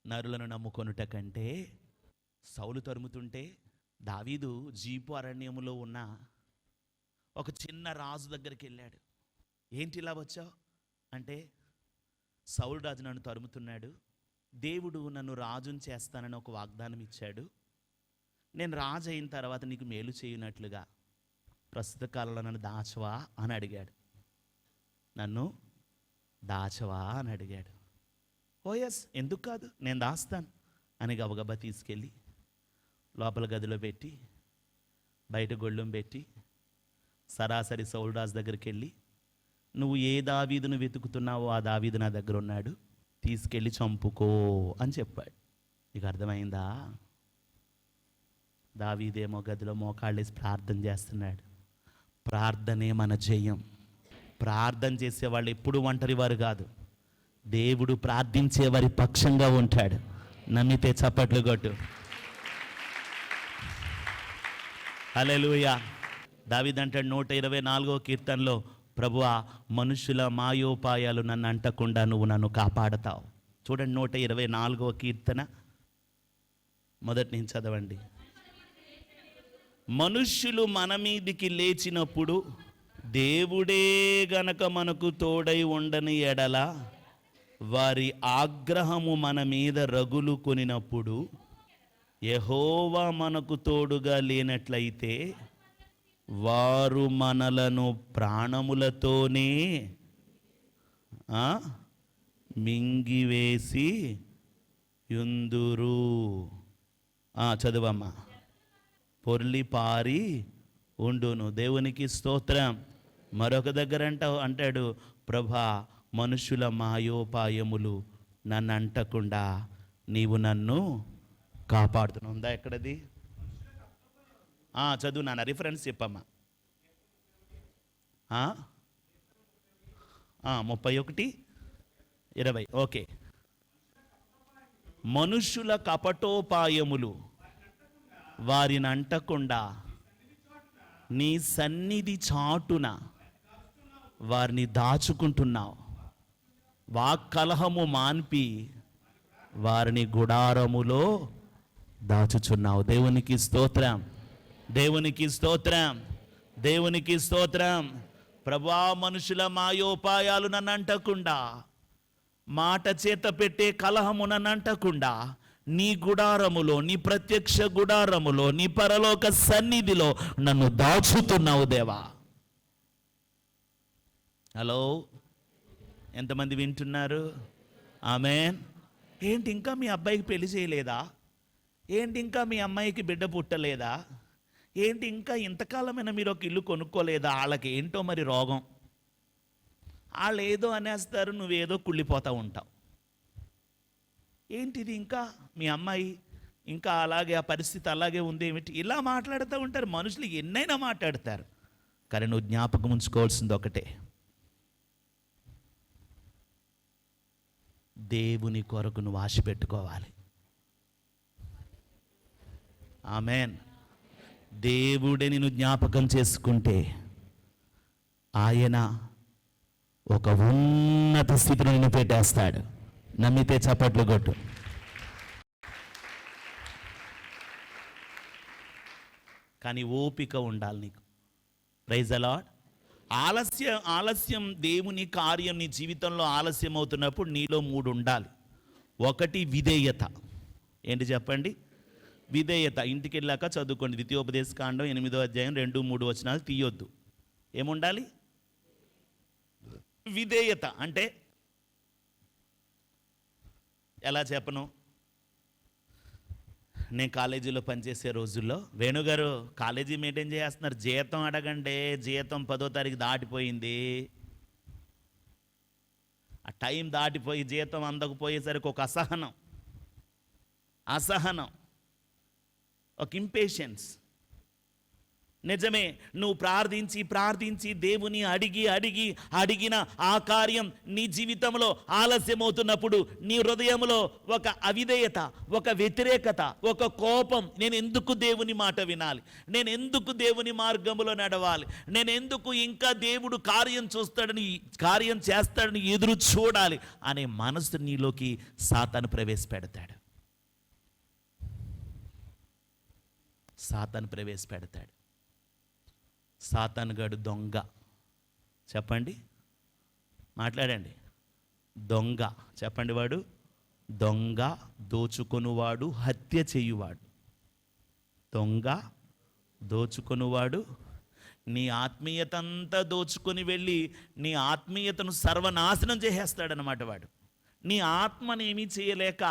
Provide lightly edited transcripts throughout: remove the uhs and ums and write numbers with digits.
నరులను నమ్ముకొనుట కంటే సౌలు తరుముతుంటే దావీదు జీపు అరణ్యములో ఉన్న ఒక చిన్న రాజు దగ్గరికి వెళ్ళాడు. ఏంటి ఇలా వచ్చావు అంటే, సౌలు రాజు నన్ను తరుముతున్నాడు, దేవుడు నన్ను రాజుని చేస్తానని ఒక వాగ్దానం ఇచ్చాడు, నేను రాజు అయిన తర్వాత నీకు మేలు చేయునట్లుగా ప్రస్తుత కాలంలో నన్ను దాచవా అని అడిగాడు. నన్ను దాచవా అని అడిగాడు. ఓ ఎస్, ఎందుకు కాదు, నేను దాస్తాను అని గబగబా తీసుకెళ్ళి లోపల గదిలో పెట్టి బయట గొళ్ళెం పెట్టి సరాసరి సౌలురాజు దగ్గరికి వెళ్ళి, నువ్వు ఏ దావీదును వెతుకుతున్నావో ఆ దావీదు నా దగ్గర ఉన్నాడు, తీసుకెళ్ళి చంపుకో అని చెప్పాడు. నీకు అర్థమైందా? దావీదేమో గదిలో మోకాళ్ళేసి ప్రార్థన చేస్తున్నాడు. ప్రార్థనే మన జయం. ప్రార్థన చేసేవాళ్ళు ఎప్పుడు ఒంటరి వారు కాదు. దేవుడు ప్రార్థించే వారి పక్షంగా ఉంటాడు. నమ్మితే చప్పట్లు కొట్టు. హల్లెలూయా. దావీదు అంటాడు 124వ కీర్తనలో, ప్రభువా మనుషుల మాయోపాయాలు నన్ను అంటకుండా నువ్వు నన్ను కాపాడతావు. చూడండి 124వ కీర్తన మొదటి నుంచి చదవండి. మనుష్యులు మన మీదికి లేచినప్పుడు దేవుడే గనక మనకు తోడై ఉండని ఎడల, వారి ఆగ్రహము మన మీద రగులు కొనినప్పుడు యెహోవా మనకు తోడుగా లేనట్లయితే వారు మనలను ప్రాణములతోనే మింగివేసి యుందురు. చదువమ్మా. పొర్లి పారి ఉండును. దేవునికి స్తోత్రం. మరొక దగ్గర అంటాడు, ప్రభా మనుషుల మాయోపాయములు నన్ను అంటకుండా నీవు నన్ను కాపాడుతున్నావు. ఉందా ఎక్కడది? చదువు నాన్న, రిఫరెన్స్ చెప్పమ్మా. 31:20. ఓకే. మనుషుల కపటోపాయములు వారిని అంటకుండా నీ సన్నిధి చాటున వారిని దాచుకుంటున్నావు. వాక్కలహము మాన్పి వారిని గుడారములో దాచుచున్నావు. దేవునికి స్తోత్రం, దేవునికి స్తోత్రం, దేవునికి స్తోత్రం. ప్రభువా మనుషుల మాయోపాయాలు నన్ను అంటకుండా, మాట చేత పెట్టే కలహము నన్ను అంటకుండా నీ గుడారములో, నీ ప్రత్యక్ష గుడారములో, నీ పరలోక సన్నిధిలో నన్ను దాచుతున్నావు దేవా. హలో, ఎంతమంది వింటున్నారు? ఆమేన్. ఏంటి ఇంకా మీ అబ్బాయికి పెళ్లి చేయలేదా? ఏంటి ఇంకా మీ అమ్మాయికి బిడ్డ పుట్టలేదా? ఏంటి ఇంకా ఇంతకాలమైనా మీరు ఒక ఇల్లు కొనుక్కోలేదా? వాళ్ళకి ఏంటో మరి రోగం. వాళ్ళు ఏదో అనేస్తారు, నువ్వేదో కుళ్ళిపోతూ ఉంటావు. ఏంటిది ఇంకా మీ అమ్మాయి ఇంకా అలాగే, ఆ పరిస్థితి అలాగే ఉంది ఏమిటి? ఇలా మాట్లాడుతూ ఉంటారు మనుషులు, ఎన్నైనా మాట్లాడతారు. కానీ నువ్వు జ్ఞాపకం ఉంచుకోవాల్సింది ఒకటే, దేవుని కొరకు నువ్వు ఆశ పెట్టుకోవాలి. ఆమేన్. దేవుడే నిన్ను జ్ఞాపకం చేసుకుంటే ఆయన ఒక ఉన్నత స్థితిలో నిన్ను పెట్టేస్తాడు. నమ్మితే చప్పట్లు కొట్టు. కానీ ఓపిక ఉండాలి నీకు. Praise the Lord. ఆలస్యం దేవుని కార్యం నీ జీవితంలో ఆలస్యం అవుతున్నప్పుడు నీలో 3 ఉండాలి. ఒకటి విధేయత. ఏంటి చెప్పండి? విధేయత. ఇంటికి వెళ్ళాక చదువుకోండి. ద్వితీయోపదేశకాండం 8వ అధ్యాయం 2-3 వచనాలు తీయొద్దు. ఏముండాలి? విధేయత. అంటే ఎలా చెప్పను? నేను కాలేజీలో పనిచేసే రోజుల్లో, వేణుగారు కాలేజీ మెయింటైన్ చేస్తున్నారు, జీతం అడగండి, జీతం 10వ తారీఖు దాటిపోయింది. ఆ టైం దాటిపోయి జీతం అందకపోయేసరికి ఒక అసహనం, ఒక ఇంపేషెన్స్. నిజమే, నువ్వు ప్రార్థించి ప్రార్థించి దేవుని అడిగిన ఆ కార్యం నీ జీవితంలో ఆలస్యమవుతున్నప్పుడు నీ హృదయంలో ఒక అవిధేయత, ఒక వ్యతిరేకత, ఒక కోపం, నేను ఎందుకు దేవుని మాట వినాలి, నేను ఎందుకు దేవుని మార్గంలో నడవాలి, నేను ఎందుకు ఇంకా దేవుడు కార్యం చేస్తాడని ఎదురు చూడాలి అనే మనసు నీలోకి సాతాను ప్రవేశపెడతాడు. సాతానుగాడు దొంగ. చెప్పండి, మాట్లాడండి. దొంగ చెప్పండి. వాడు దొంగ, దోచుకొనువాడు, హత్య చేయువాడు. దొంగ, దోచుకొనువాడు, నీ ఆత్మీయత అంతా దోచుకొని వెళ్ళి నీ ఆత్మీయతను సర్వనాశనం చేసేస్తాడనమాట వాడు. నీ ఆత్మనేమీ చేయలేక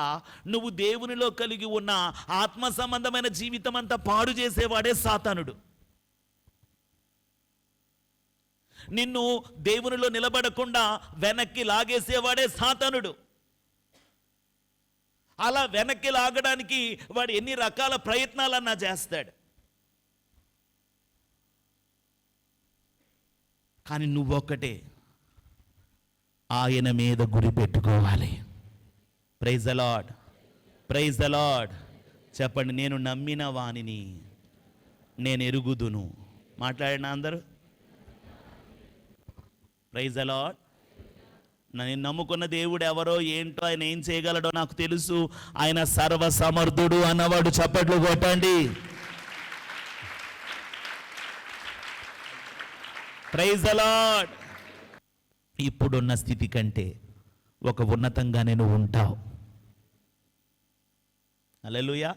నువ్వు దేవునిలో కలిగి ఉన్న ఆత్మ సంబంధమైన జీవితం అంతా పాడు చేసేవాడే సాతానుడు. నిన్ను దేవునిలో నిలబడకుండా వెనక్కి లాగేసేవాడే సాతానుడు. అలా వెనక్కి లాగడానికి వాడు ఎన్ని రకాల ప్రయత్నాలన్నా చేస్తాడు. కానీ నువ్వొక్కటే ఆయన మీద గురి పెట్టుకోవాలి. Praise the Lord, praise the Lord. చెప్పండి, నేను నమ్మిన వానిని నేను ఎరుగుదును. మాట్లాడిన అందరూ ప్రైజ్ ద లార్డ్. నేను నమ్ముకున్న దేవుడు ఎవరో ఏంటో, ఆయన ఏం చేయగలడో నాకు తెలుసు. ఆయన సర్వసమర్థుడు అన్నవాడు. చప్పట్లు కొట్టండి. Praise the Lord. ఇప్పుడున్న స్థితి కంటే ఒక ఉన్నతంగా నేను ఉంటావు. హల్లెలూయా.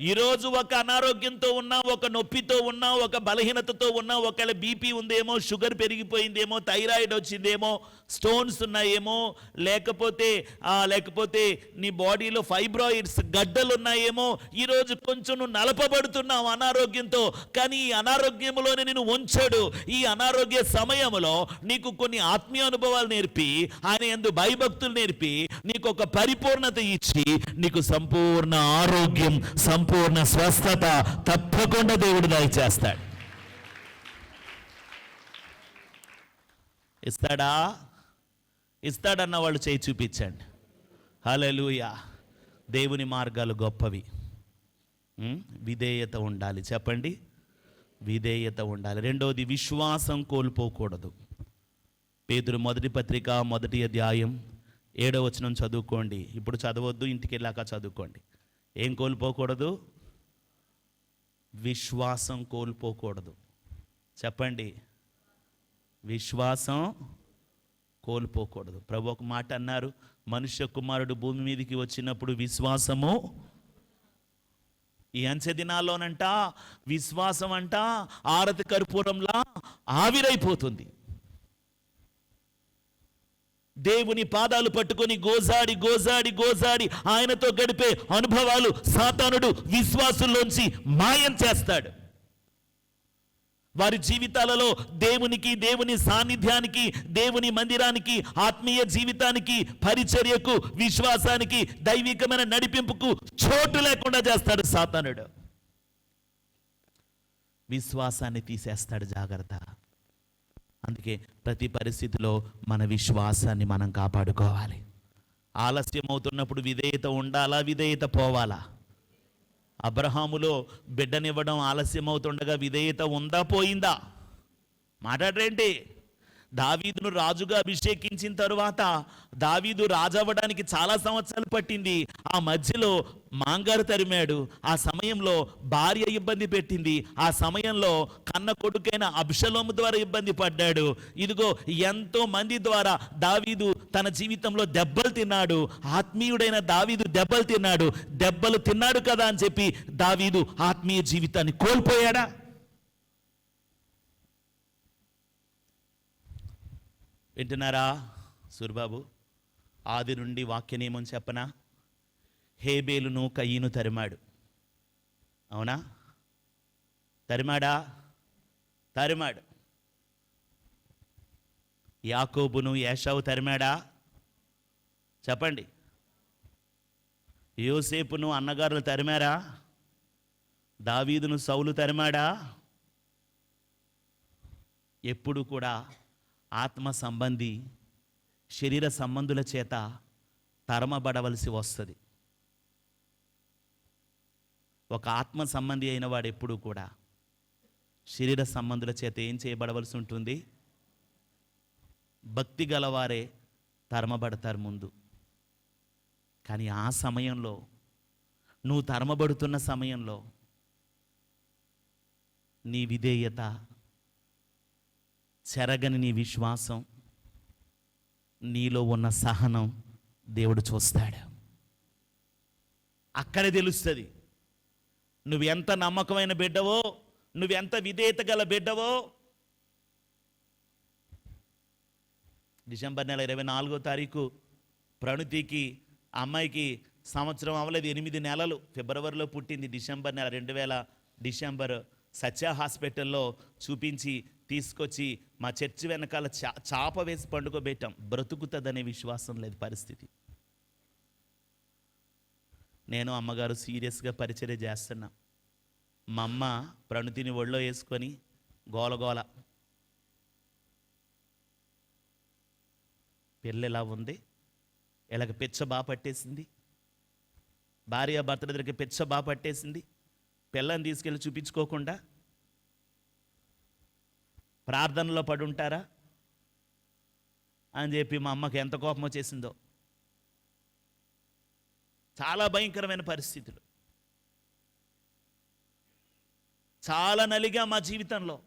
ఈరోజు ఒక అనారోగ్యంతో ఉన్నా, ఒక నొప్పితో ఉన్నా, ఒక బలహీనతతో ఉన్నా, ఒకవేళ బీపీ ఉందేమో, షుగర్ పెరిగిపోయిందేమో, థైరాయిడ్ వచ్చిందేమో, స్టోన్స్ ఉన్నాయేమో, లేకపోతే నీ బాడీలో ఫైబ్రాయిడ్స్ గడ్డలు ఉన్నాయేమో, ఈరోజు కొంచెం నువ్వు నలపబడుతున్నావు అనారోగ్యంతో. కానీ ఈ అనారోగ్యంలోనే నేను ఉంచాడు. ఈ అనారోగ్య సమయంలో నీకు కొన్ని ఆత్మీయ అనుభవాలు నేర్పి, ఆయన యందు భయభక్తులు నేర్పి, నీకు ఒక పరిపూర్ణత ఇచ్చి, నీకు సంపూర్ణ ఆరోగ్యం, సంపూర్ణ స్వస్థత తప్పకుండా దేవుడు దయచేస్తాడు. ఇస్తాడన్న వాళ్ళు చేయి చూపించండి. హల్లెలూయా. దేవుని మార్గాలు గొప్పవి. విధేయత ఉండాలి. చెప్పండి, విధేయత ఉండాలి. రెండవది, విశ్వాసం కోల్పోకూడదు. పేతురు మొదటి పత్రిక 1వ అధ్యాయం 7వ వచనం చదువుకోండి. ఇప్పుడు చదవద్దు, ఇంటికి వెళ్ళాక చదువుకోండి. ఏం కోల్పోకూడదు? విశ్వాసం కోల్పోకూడదు. చెప్పండి, విశ్వాసం కోల్పోకూడదు. ప్రభు ఒక మాట అన్నారు, మనుష్య కుమారుడు భూమి మీదకి వచ్చినప్పుడు విశ్వాసము, ఈ అంచె దినాల్లోనంట విశ్వాసం అంట ఆరతి కర్పూరంలా ఆవిరైపోతుంది. దేవుని పాదాలు పట్టుకొని గోజాడి ఆయనతో గడిపే అనుభవాలు సాతానుడు విశ్వాసుల్లోంచి మాయం చేస్తాడు. వారి జీవితాలలో దేవుని సాన్నిధ్యానికి, దేవుని మందిరానికి, ఆత్మీయ జీవితానికి, పరిచర్యకు, విశ్వాసానికి, దైవికమైన నడిపింపుకు చోటు లేకుండా చేస్తాడు సాతానుడు. విశ్వాసాన్ని తీసేస్తాడు. జాగ్రత్త. అందుకే ప్రతి పరిస్థితిలో మన విశ్వాసాన్ని మనం కాపాడుకోవాలి. ఆలస్యం అవుతున్నప్పుడు విధేయత ఉండాలా, విధేయత పోవాలా? అబ్రహాములో బిడ్డనివ్వడం ఆలస్యం అవుతుండగా విధేయత ఉందా, పోయిందా? మాట్లాడరేంటి? దావీదును రాజుగా అభిషేకించిన తరువాత దావీదు రాజవ్వడానికి చాలా సంవత్సరాలు పట్టింది. ఆ మధ్యలో మాంగారు తరిమాడు. ఆ సమయంలో భార్య ఇబ్బంది పెట్టింది. ఆ సమయంలో కన్న కొడుకైన అబ్షలోము ద్వారా ఇబ్బంది పడ్డాడు. ఇదిగో ఎంతో మంది ద్వారా దావీదు తన జీవితంలో దెబ్బలు తిన్నాడు. ఆత్మీయుడైన దావీదు దెబ్బలు తిన్నాడు. దెబ్బలు తిన్నాడు కదా అని చెప్పి దావీదు ఆత్మీయ జీవితాన్ని కోల్పోయాడా? వింటున్నారా సూరిబాబు? ఆది నుండి వాక్య నియమం చెప్పనా? హేబేలును కయీను తరిమాడు. అవునా? తరిమాడు. యాకోబును ఏశావు తరిమాడా? చెప్పండి. యోసేపును అన్నగారులు తరిమారా? దావీదును సౌలు తరిమాడా? ఎప్పుడు కూడా ఆత్మ సంబంధి శరీర సంబంధుల చేత తరమబడవలసి వస్తుంది. ఒక ఆత్మ సంబంధి అయిన వాడు ఎప్పుడు కూడా శరీర సంబంధుల చేత ఏం చేయబడవలసి ఉంటుంది? భక్తి గలవారే తరమబడతారు ముందు. కానీ ఆ సమయంలో, నువ్వు తరమబడుతున్న సమయంలో నీ విధేయత, చెరగని నీ విశ్వాసం, నీలో ఉన్న సహనం దేవుడు చూస్తాడు. అక్కడే తెలుస్తుంది నువ్వెంత నమ్మకమైన బిడ్డవో, నువ్వెంత విధేయత గల బిడ్డవో. డిసెంబర్ నెల 24వ తారీఖు ప్రణుతికి, అమ్మాయికి సంవత్సరం అవ్వలేదు, 8 నెలలు. ఫిబ్రవరిలో పుట్టింది. డిసెంబర్ నెల 2000 డిసెంబర్ సత్య హాస్పిటల్లో చూపించి తీసుకొచ్చి మా చర్చి వెనకాల చాప వేసి పండుకోబెట్టాం. బ్రతుకుతుందనే విశ్వాసం లేదు పరిస్థితి. నేను అమ్మగారు సీరియస్గా పరిచర్య చేస్తున్నా. మా అమ్మ ప్రణుతిని ఒళ్ళో వేసుకొని గోలగోల. పిల్ల ఎలా ఉంది, ఇలాగ పిచ్చ బాగా పట్టేసింది. భార్య భర్తల దగ్గరికి పిచ్చ బాగా పట్టేసింది. పిల్లని తీసుకెళ్ళి చూపించుకోకుండా ప్రార్థనలో పడుంటారా అని చెప్పి మా అమ్మకి ఎంత కోపం వచ్చేసిందో. చాలా భయంకరమైన పరిస్థితులు. చాలా నలిగా మా జీవితంలో,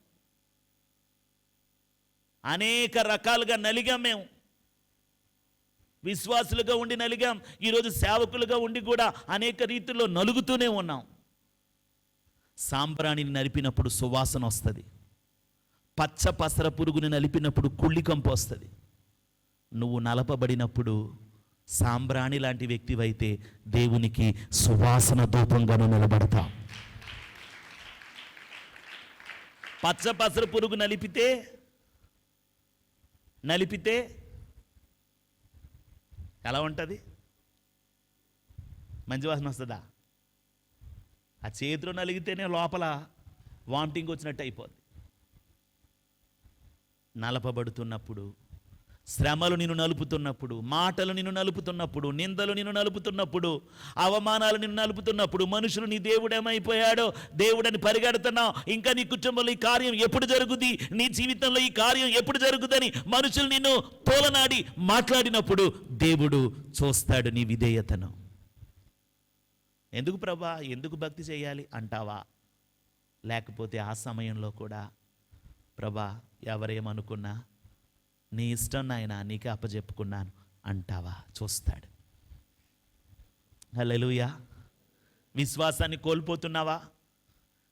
అనేక రకాలుగా నలిగాం. మేము విశ్వాసులుగా ఉండి నలిగాం. ఈరోజు సేవకులుగా ఉండి కూడా అనేక రీతిలో నలుగుతూనే ఉన్నాం. సాంబ్రాణిని నలిపినప్పుడు సువాసన వస్తుంది. పచ్చ పసర పురుగుని నలిపినప్పుడు కుళ్ళికంపు వస్తుంది. నువ్వు నలపబడినప్పుడు సాంబ్రాణి లాంటి వ్యక్తివైతే దేవునికి సువాసన ధూపంగాను నిలబడతావు. పచ్చ పసర పురుగు నలిపితే ఎలా ఉంటుంది? మంచి వాసన వస్తుందా? ఆ చేతిలో నలిగితేనే లోపల వామిటింగ్ వచ్చినట్టు అయిపోద్ది. నలపబడుతున్నప్పుడు, శ్రమలు నిన్ను నలుపుతున్నప్పుడు, మాటలు నిన్ను నలుపుతున్నప్పుడు, నిందలు నిన్ను నలుపుతున్నప్పుడు, అవమానాలు నిన్ను నలుపుతున్నప్పుడు, మనుషులు నీ దేవుడేమైపోయాడో దేవుడని పరిగెడుతున్నావు. ఇంకా నీ కుటుంబంలో ఈ కార్యం ఎప్పుడు జరుగుద్ది, నీ జీవితంలో ఈ కార్యం ఎప్పుడు జరుగుద్దని మనుషులు నిన్ను తోలనాడి మాట్లాడినప్పుడు దేవుడు చూస్తాడు నీ విధేయతను. ఎందుకు ప్రభా, ఎందుకు భక్తి చేయాలి అంటావా? లేకపోతే ఆ సమయంలో కూడా ప్రభా ఎవరేమనుకున్నా నీ ఇష్టం నాయన, నీకే అప్పచెప్పుకున్నాను అంటావా? చూస్తాడు. హల్లెలూయా. విశ్వాసాన్ని కోల్పోతున్నావా?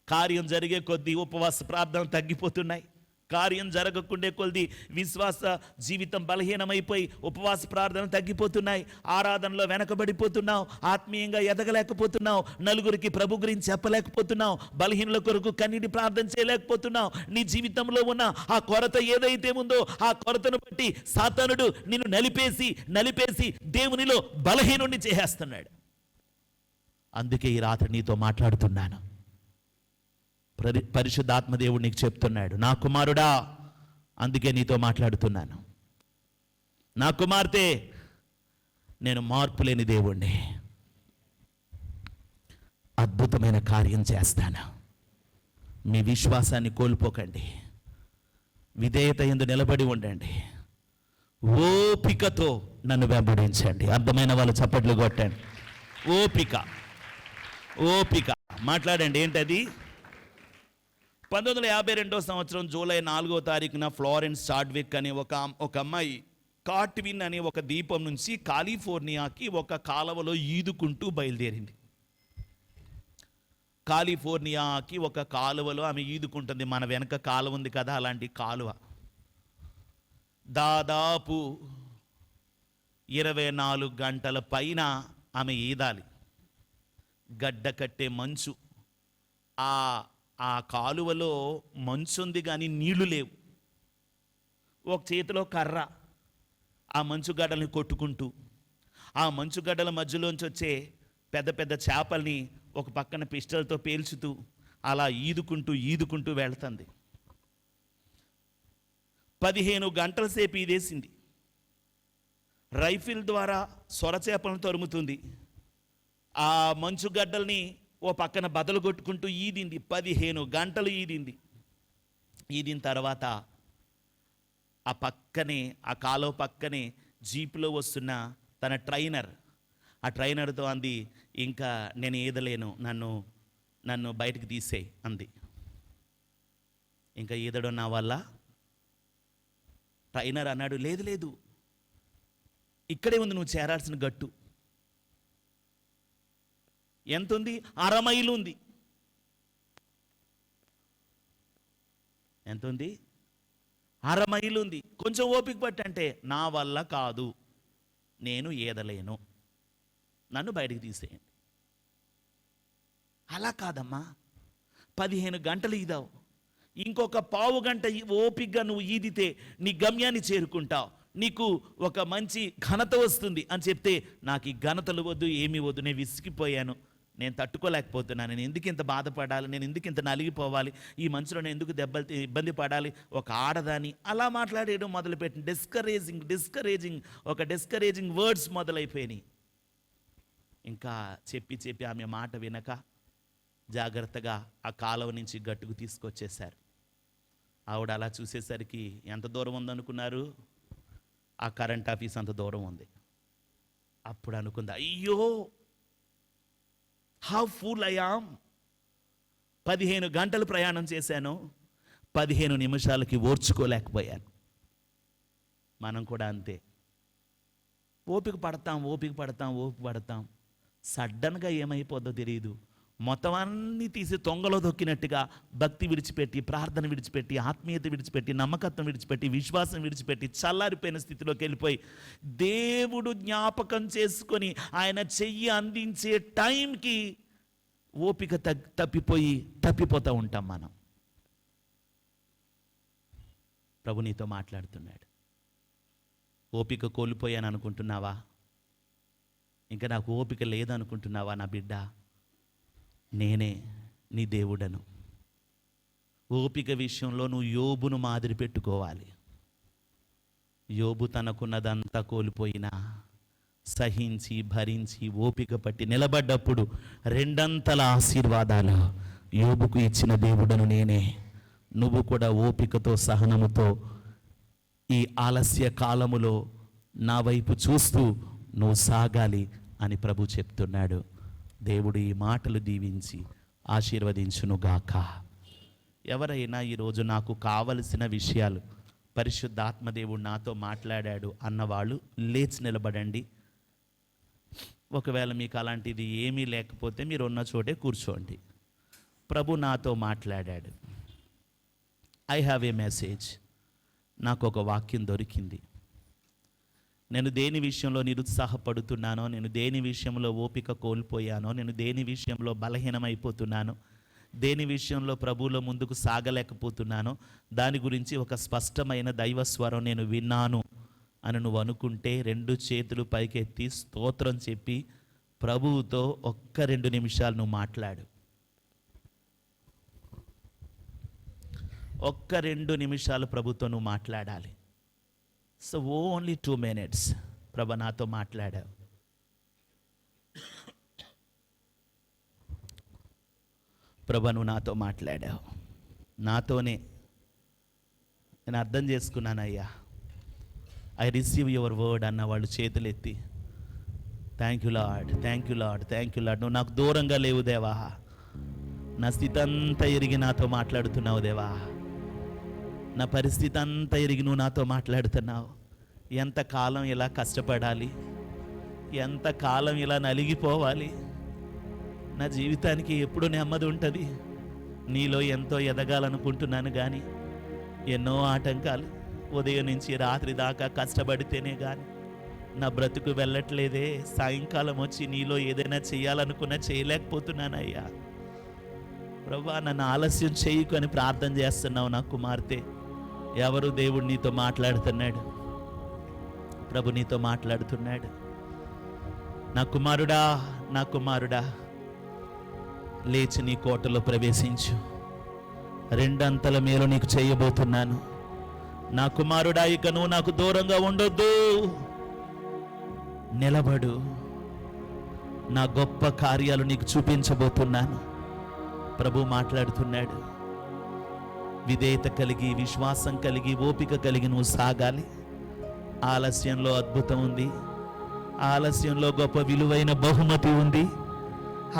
కార్యం జరిగే కొద్దీ ఉపవాస ప్రార్థనలు తగ్గిపోతున్నాయి. కార్యం జరగకుండే కొద్ది విశ్వాస జీవితం బలహీనమైపోయి ఉపవాస ప్రార్థనలు తగ్గిపోతున్నాయి. ఆరాధనలో వెనకబడిపోతున్నావు. ఆత్మీయంగా ఎదగలేకపోతున్నావు. నలుగురికి ప్రభు గురించి చెప్పలేకపోతున్నావు. బలహీనుల కొరకు కన్నీటి ప్రార్థన చేయలేకపోతున్నావు. నీ జీవితంలో ఉన్న ఆ కొరత ఏదైతే ఉందో ఆ కొరతను బట్టి సాతానుడు నిన్ను నలిపేసి దేవునిలో బలహీనుడిని చేసేస్తున్నాడు. అందుకే ఈ రాత్రి నీతో మాట్లాడుతున్నాను. పరిశుద్ధాత్మ దేవుడు నీకు చెప్తున్నాడు, నా కుమారుడా, అందుకే నీతో మాట్లాడుతున్నాను. నా కుమార్తె, నేను మార్పు లేని దేవుణ్ణి. అద్భుతమైన కార్యం చేస్తాను. మీ విశ్వాసాన్ని కోల్పోకండి. విధేయత యందు నిలబడి ఉండండి. ఓపికతో నన్ను వెంబడించండి. అర్థమైన వాళ్ళు చప్పట్లు కొట్టండి. ఓపిక మాట్లాడండి. ఏంటది? 1952వ సంవత్సరం జూలై 4వ తారీఖున ఫ్లోరెన్స్ చాడ్విక్ అనే ఒక అమ్మాయి కార్ట్విన్ అనే ఒక ద్వీపం నుంచి కాలిఫోర్నియాకి ఒక కాలువలో ఈదుకుంటూ బయలుదేరింది. కాలిఫోర్నియాకి ఒక కాలువలో ఆమె ఈదుకుంటుంది. మన వెనక కాలువ ఉంది కదా, అలాంటి కాలువ. దాదాపు 24 గంటల పైన ఆమె ఈదాలి. గడ్డ కట్టే మంచు. ఆ కాలువలో మంచు ఉంది కానీ నీళ్లు లేవు. ఒక చేతిలో కర్ర, ఆ మంచుగడ్డల్ని కొట్టుకుంటూ, ఆ మంచుగడ్డల మధ్యలోంచి వచ్చే పెద్ద పెద్ద చేపల్ని ఒక పక్కన పిస్టల్తో పేల్చుతూ అలా ఈదుకుంటూ వెళ్తుంది. 15 గంటల సేపు ఈదేసింది. రైఫిల్ ద్వారా సొరచేపలను తరుముతుంది. ఆ మంచుగడ్డల్ని ఓ పక్కన బదలు కొట్టుకుంటూ ఈదింది. 15 గంటలు ఈదింది. ఈదిన తర్వాత ఆ పక్కనే, ఆ కాలువ పక్కనే జీపులో వస్తున్న తన ట్రైనర్, ఆ ట్రైనర్తో అంది, ఇంకా నేను ఈదలేను, నన్ను బయటికి తీసేయి అంది. ఇంకా ఈదడం నా వల్ల. ట్రైనర్ అన్నాడు, లేదు లేదు, ఇక్కడే ఉంది నువ్వు చేరాల్సిన గట్టు. ఎంత ఉంది? 1/2 మైలు ఉంది. ఎంత ఉంది? 1/2 మైలు ఉంది. కొంచెం ఓపిక పట్టంటే, నా వల్ల కాదు, నేను ఈదలేను, నన్ను బయటికి తీసేయండి. అలా కాదమ్మా, 15 గంటలు ఈదావు, ఇంకొక పావు గంట ఓపికగా నువ్వు ఈదితే నీ గమ్యాన్ని చేరుకుంటావు, నీకు ఒక మంచి ఘనత వస్తుంది అని చెప్తే, నాకు ఈ ఘనతలు వద్దు, ఏమీ వద్దు, నేను విసిగిపోయాను, నేను తట్టుకోలేకపోతున్నాను, నేను ఎందుకు ఇంత బాధపడాలి, నేను ఎందుకు ఇంత నలిగిపోవాలి, ఈ మంచులో నేను ఎందుకు ఇబ్బంది పడాలి, ఒక ఆడదాని అలా మాట్లాడేయడం మొదలుపెట్టింది. డిస్కరేజింగ్ వర్డ్స్ మొదలైపోయినాయి. ఇంకా చెప్పి ఆమె మాట వినక జాగ్రత్తగా ఆ కాలువ నుంచి గట్టుకు తీసుకొచ్చేశారు. ఆవిడ అలా చూసేసరికి ఎంత దూరం ఉందనుకున్నారు? ఆ కరెంట్ ఆఫీస్ అంత దూరం ఉంది. అప్పుడు అనుకుంది, అయ్యో హౌ ఫూల్ ఐ యామ్, 15 గంటలు ప్రయాణం చేశాను, 15 నిమిషాలకి ఓర్చుకోలేకపోయాను. మనం కూడా అంతే, ఓపిక పడతాం, సడన్గా ఏమైపోద్దో తెలియదు. మొత్తం అన్నీ తీసి తొంగలో దొక్కినట్టుగా భక్తి విడిచిపెట్టి, ప్రార్థన విడిచిపెట్టి, ఆత్మీయత విడిచిపెట్టి, నమ్మకత్వం విడిచిపెట్టి, విశ్వాసం విడిచిపెట్టి చల్లారిపోయిన స్థితిలోకి వెళ్ళిపోయి, దేవుడు జ్ఞాపకం చేసుకొని ఆయన చెయ్యి అందించే టైంకి ఓపిక తప్పిపోతూ ఉంటాం మనం. ప్రభు నీతో మాట్లాడుతున్నాడు. ఓపిక కోల్పోయాను అనుకుంటున్నావా? ఇంకా నాకు ఓపిక లేదనుకుంటున్నావా? నా బిడ్డ, నేనే నీ దేవుడను. ఓపిక విషయంలో నువ్వు యోబును మాదిరి పెట్టుకోవాలి. యోబు తనకున్నదంతా కోల్పోయినా సహించి, భరించి, ఓపిక పట్టి నిలబడ్డప్పుడు 2 ఆశీర్వాదాలు యోబుకు ఇచ్చిన దేవుడను నేనే. నువ్వు కూడా ఓపికతో, సహనముతో ఈ ఆలస్య కాలములో నా వైపు చూస్తూ నువ్వు సాగాలి అని ప్రభు చెప్తున్నాడు. దేవుడు ఈ మాటలు దీవించి ఆశీర్వదించునుగాక. ఎవరైనా ఈరోజు నాకు కావలసిన విషయాలు పరిశుద్ధాత్మదేవుడు నాతో మాట్లాడాడు అన్నవాళ్ళు లేచి నిలబడండి. ఒకవేళ మీకు అలాంటిది ఏమీ లేకపోతే మీరు ఉన్న చోటే కూర్చోండి. ప్రభు నాతో మాట్లాడాడు. I have a message. నాకు ఒక వాక్యం దొరికింది. నేను దేని విషయంలో నిరుత్సాహపడుతున్నానో, నేను దేని విషయంలో ఓపిక కోల్పోయానో, నేను దేని విషయంలో బలహీనమైపోతున్నానో, దేని విషయంలో ప్రభువులో ముందుకు సాగలేకపోతున్నానో, దాని గురించి ఒక స్పష్టమైన దైవస్వరం నేను విన్నాను అని నువ్వు అనుకుంటే 2 చేతులు పైకెత్తి స్తోత్రం చెప్పి ప్రభువుతో ఒక్క 2 నిమిషాలు నువ్వు మాట్లాడు. ఒక్క 2 నిమిషాలు ప్రభుతో నువ్వు మాట్లాడాలి. So only 2 minutes. ప్రభు నాతో మాట్లాడావు. ప్రభు నువ్వు నాతో మాట్లాడావు. నాతోనే నేను అర్థం చేసుకున్నానయ్యా. ఐ రిసీవ్ యువర్ వర్డ్ అన్న వాళ్ళు చేతులు ఎత్తి, థ్యాంక్ యూ లార్డ్, నువ్వు నాకు దూరంగా లేవు దేవా, నా స్థితి అంతా ఎరిగి నాతో మాట్లాడుతున్నావు దేవా, నా పరిస్థితి అంతా ఎరిగి నువ్వు నాతో మాట్లాడుతున్నావు. ఎంతకాలం ఇలా కష్టపడాలి, ఎంతకాలం ఇలా నలిగిపోవాలి, నా జీవితానికి ఎప్పుడు నెమ్మది ఉంటుంది? నీలో ఎంతో ఎదగాలనుకుంటున్నాను కానీ ఎన్నో ఆటంకాలు, ఉదయం నుంచి రాత్రి దాకా కష్టపడితేనే కానీ నా బ్రతుకు వెళ్ళట్లేదే. సాయంకాలం వచ్చి నీలో ఏదైనా చేయాలనుకున్నా చేయలేకపోతున్నానయ్యా. ప్రభువా, నన్ను ఆలస్యం చేయకు అని ప్రార్థన చేస్తున్నావు నా కుమార్తె. ఎవరు? దేవుడు నీతో మాట్లాడుతున్నాడు. ప్రభు నీతో మాట్లాడుతున్నాడు. నా కుమారుడా లేచి నీ కోటలో ప్రవేశించు. 2 అంతల మేలు నీకు చేయబోతున్నాను. నా కుమారుడా, ఇక నువ్వు నాకు దూరంగా ఉండొద్దు, నిలబడు, నా గొప్ప కార్యాలు నీకు చూపించబోతున్నాను. ప్రభు మాట్లాడుతున్నాడు. విధేయత కలిగి, విశ్వాసం కలిగి, ఓపిక కలిగి నువ్వు సాగాలి. ఆలస్యంలో అద్భుతం ఉంది, ఆలస్యంలో గొప్ప విలువైన బహుమతి ఉంది.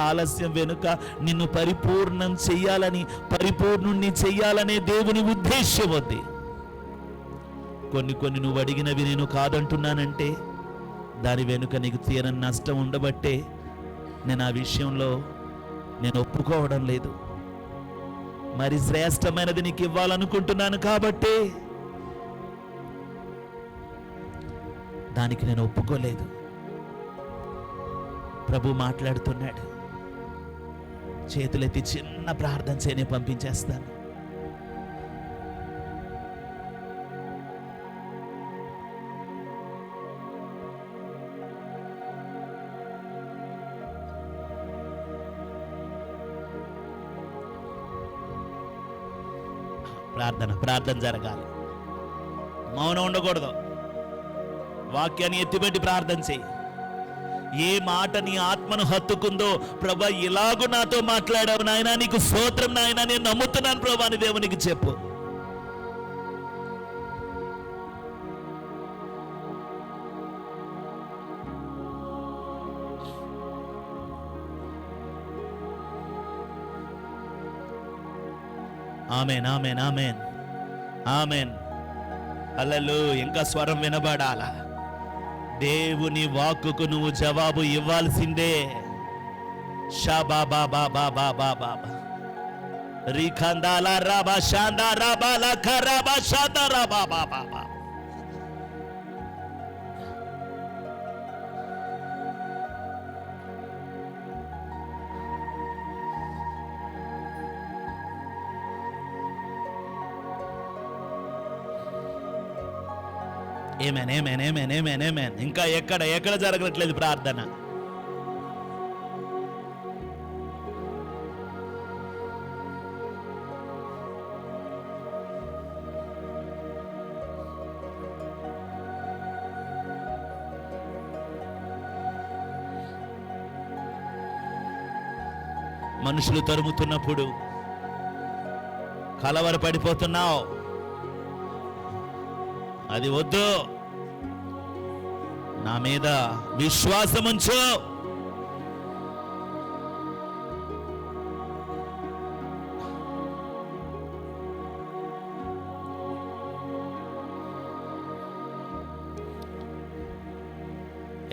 ఆలస్యం వెనుక నిన్ను పరిపూర్ణం చెయ్యాలని, పరిపూర్ణుణ్ణి చెయ్యాలనే దేవుని ఉద్దేశ్యం ఉంది. కొన్ని నువ్వు అడిగినవి నేను కాదంటున్నానంటే దాని వెనుక నీకు తీరని నష్టం ఉండబట్టే నేను ఆ విషయంలో నేను ఒప్పుకోవడం లేదు. మరి శ్రేష్టమైనది నీకు ఇవ్వాలనుకుంటున్నాను కాబట్టి దానికి నేను ఒప్పుకోలేదు. ప్రభు మాట్లాడుతున్నాడు. చేతులెత్తి చిన్న ప్రార్థన చేయని పంపించేస్తాను. ప్రార్థన జరగాలి. మౌనం ఉండకూడదు. వాక్యాన్ని ఎత్తిపెట్టి ప్రార్థన చేయి. ఏ మాట నీ ఆత్మను హత్తుకుందో, ప్రభా ఇలాగూ నాతో మాట్లాడావు నాయనా, నీకు స్తోత్రం నాయనా, నేను నమ్ముతున్నాను ప్రభా అని దేవునికి చెప్పు. Amen, amen, amen, amen. Hallelujah. ఇంకా స్వరం వినబడాలా? దేవుని వాక్కుకు నువ్వు జవాబు ఇవ్వాల్సిందే. షాబా బాబా బాబా బాబా రిఖందాల రాబా షాందా రాబాల ఖరాబా షాందా రాబా బాబా. Amen, amen, amen, amen, amen. ఇంకా ఎక్కడ జరగట్లేదు ప్రార్థన. మనుషులు తరుముతున్నప్పుడు కలవరపడిపోతున్నావు. అది వద్దు. నా మీద విశ్వాసం ఉంచు.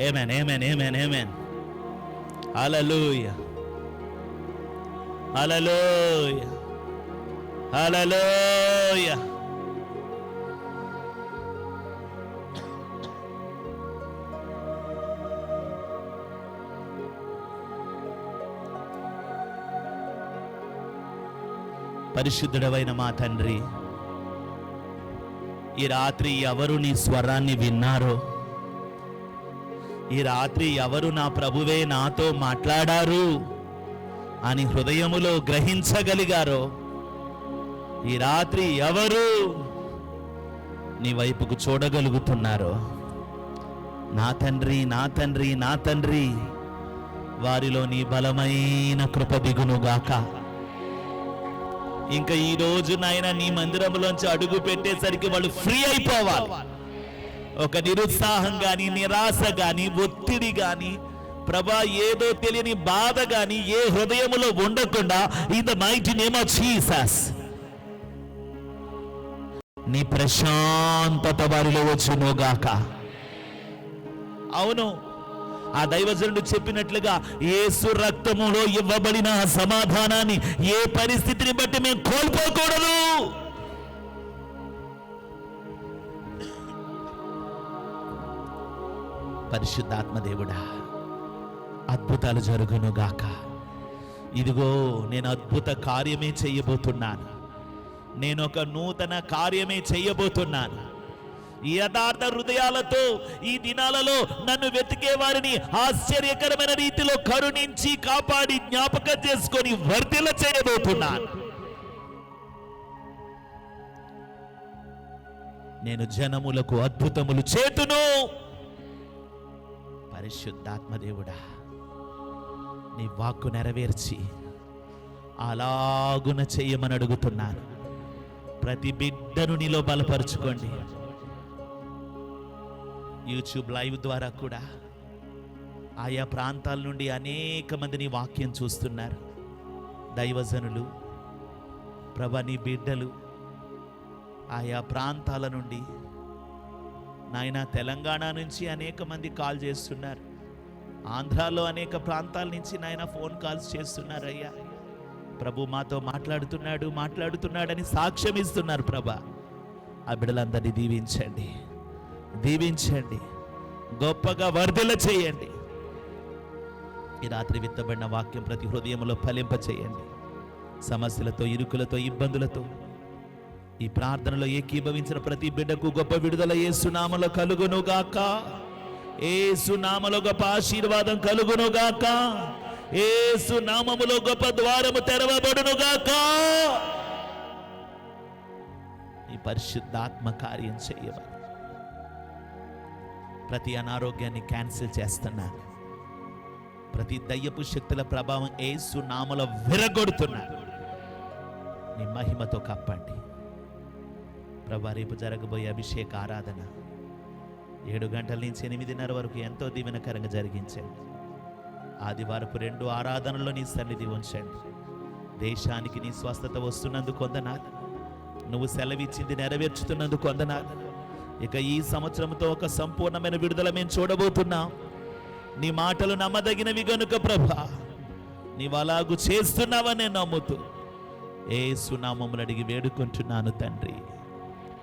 ఆమేన్, ఆమేన్, ఆమేన్, ఆమేన్. హల్లెలూయా, హల్లెలూయా, హల్లెలూయా. పరిశుద్ధుడవైన మా తండ్రి, ఈ రాత్రి ఎవరు నీ స్వరాన్ని విన్నారో, ఈ రాత్రి ఎవరు నా ప్రభువే నాతో మాట్లాడారు అని హృదయములో గ్రహించగలిగారో, ఈ రాత్రి ఎవరు నీ వైపుకు చూడగలుగుతున్నారో, నా తండ్రి, నా తండ్రి, నా తండ్రి, వారిలో నీ బలమైన కృప దిగునుగాక. ఇంకా ఈ రోజు నాయన నీ మందిరంలోంచి అడుగు పెట్టేసరికి వాళ్ళు ఫ్రీ అయిపోవాలి. ఒక నిరుత్సాహం గాని, నిరాశ గాని, ఒత్తిడి గాని, ప్రభా ఏదో తెలియని బాధ గాని ఏ హృదయములో ఉండకుండా in the mighty name of Jesus నీ ప్రశాంతత వారిలో వచ్చునుగాక. అవును, ఆ దైవజనుడు చెప్పినట్లుగా యేసు రక్తములో ఇవ్వబడిన సమాధానాన్ని ఏ పరిస్థితిని బట్టి మేము కోల్పోకూడదు. పరిశుద్ధాత్మదేవుడా, అద్భుతాలు జరుగునుగాక. ఇదిగో నేను అద్భుత కార్యమే చెయ్యబోతున్నాను. నేను ఒక నూతన కార్యమే చెయ్యబోతున్నాను. యథార్థ హృదయాలతో ఈ దినాలలో నన్ను వెతికే వారిని ఆశ్చర్యకరమైన రీతిలో కరుణించి కాపాడి జ్ఞాపకం చేసుకొని వర్ధిల్ల చేయబోతున్నాను. నేను జనములకు అద్భుతములు చేతును. పరిశుద్ధాత్మదేవుడా, నీ వాక్కు నెరవేర్చి అలాగున చెయ్యమని అడుగుతున్నాను. ప్రతి బిడ్డను నీలో బలపరుచుకోండి. యూట్యూబ్ లైవ్ ద్వారా కూడా ఆయా ప్రాంతాల నుండి అనేక మందిని వాక్యం చూస్తున్నారు. దైవజనులు, ప్రభా, నీ బిడ్డలు ఆయా ప్రాంతాల నుండి, నాయనా తెలంగాణ నుంచి అనేక మంది కాల్ చేస్తున్నారు. ఆంధ్రాలో అనేక ప్రాంతాల నుంచి నాయన ఫోన్ కాల్స్ చేస్తున్నారు. అయ్యా ప్రభు మాతో మాట్లాడుతున్నాడని సాక్ష్యం ఇస్తున్నారు. ప్రభా, ఆ బిడ్డలందరినీ దీవించండి, గొప్పగా వర్ధిల్ల చేయండి. ఈ రాత్రి విత్తబడిన వాక్యం ప్రతి హృదయంలో ఫలింప చేయండి. సమస్యలతో, ఇరుకులతో, ఇబ్బందులతో ఈ ప్రార్థనలో ఏకీభవించిన ప్రతి బిడ్డకు గొప్ప విడుదల యేసు నామములో కలుగునుగాక. యేసు నామములో గొప్ప ఆశీర్వాదం కలుగునుగాక. యేసు నామములో గొప్ప ద్వారము తెరవబడునుగాక. ఈ పరిశుద్ధాత్మ కార్యం చేయమని ప్రతి అనారోగ్యాన్ని క్యాన్సిల్ చేస్తున్నాను. ప్రతి దయ్యపు శక్తుల ప్రభావం యేసు నామములో విరగొడుతున్నాను. నీ మహిమతో కప్పండి ప్రభా. రేపు జరగబోయే అభిషేక ఆరాధన 7 గంటల నుంచి 8:30 వరకు ఎంతో దీవెనకరంగా జరిగించండి. ఆదివారపు 2 ఆరాధనలో నీ సన్నిధి ఉంచండి. దేశానికి నీ స్వస్థత వస్తున్నందుకు వందనాలు. నువ్వు సెలవిచ్చింది నెరవేర్చుతున్నందుకు వందనాలు. ఇక ఈ సంవత్సరంతో ఒక సంపూర్ణమైన విడుదల మేము చూడబోతున్నాం. నీ మాటలు నమ్మదగినవి గనుక ప్రభా, నీవు అలాగూ చేస్తున్నావని నమ్ముతూ యేసు నామములో అడిగి వేడుకుంటున్నాను తండ్రి.